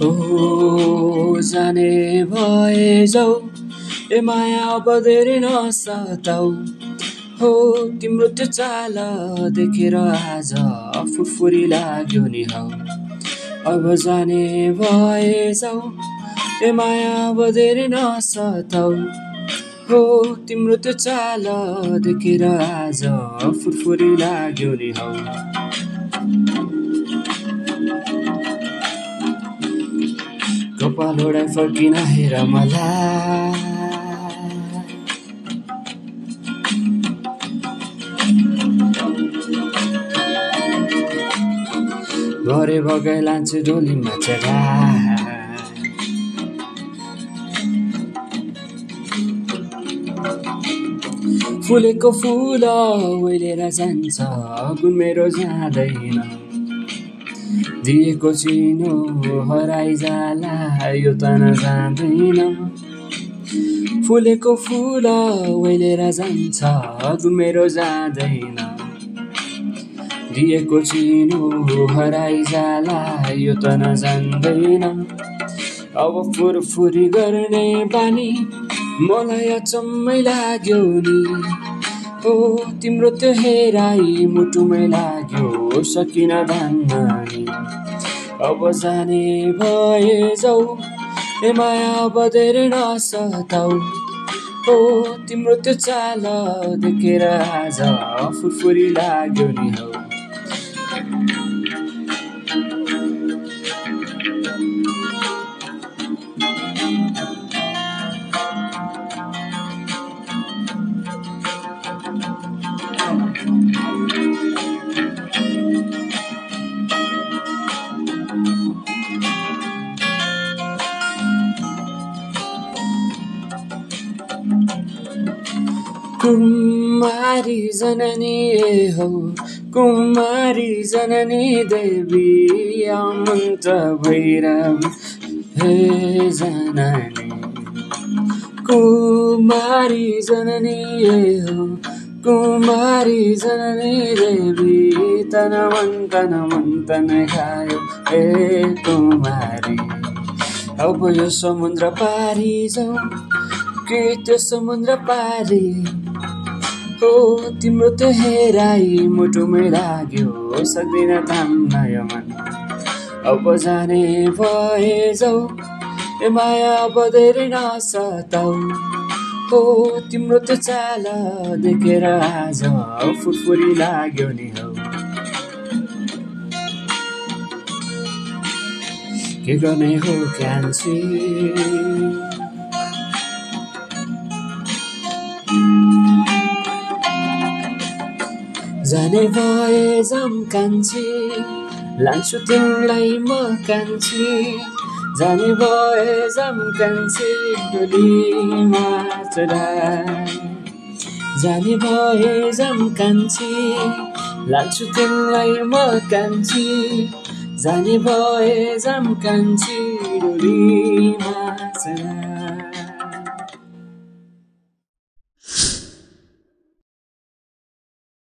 ओ जाने भए जाऊ ए माया अब धेरै नसताऊ हो तिम्रो त्यो चाल देखेर आज फुरफुरी लाग्यो नि हौ अब जाने भए जाऊ ए माया अब धेरै नसताऊ हो तिम्रो त्यो चाल देखेर आज फुरफुरी लाग्यो नि हौ कपाल ओढाइ फर्किन हेर मलाई घरे बगाइ लान्छु डोलीमा चढा फुलेको फुल ओइलेर जान्छ गुण मेरो जाँदैन दिएको चिनो हराइ जाला यो त नजाँदैन फुलेको फुल ओइलेर जान्छ गुण मेरो जाँदैन दिएको चिनो हराइ जाला यो त नजान्दैन अब फुरफुरी गर्ने बानी मलाई अचम्मै लाग्यो नि हो तिम्रो त्यो हेराइ मुटुमै लाग्यो सकिन धान्न नि अब जाने भए जाऊ ए माया अब धेरै नसताऊ हो तिम्रो त्यो चाल देखेर आज फुरफुरी लाग्यो नि हौ कुमारी जननी हो कुमारी जननी देवी अमन्त भैरव हे जननी कुमारी जननी हो कुमारी जननी देवी तन मन तन खायो हे कुमारी अब यो समुद्र पारी जाऊ के त्यो समुद्र पारी हो तिम्रो त्यो हेराइ मुटुमै लाग्यो सक्दिन थाम्न यो मन अब जाने भए जाऊ ए माया अब धेरै नसताऊ हो तिम्रो त्यो चाल देखेर आज फुरफुरी लाग्यो नि हौ के गर्ने हो कान्छी जाने भए जाम कान्छी लान्छु तिमीलाई म कान्छी जाने भए जाम कान्छी डोलीमा चढाई जाने भए जाम कान्छी लान्छु तिमीलाई म कान्छी जाने भए जाम कान्छी डोलीमा चढाई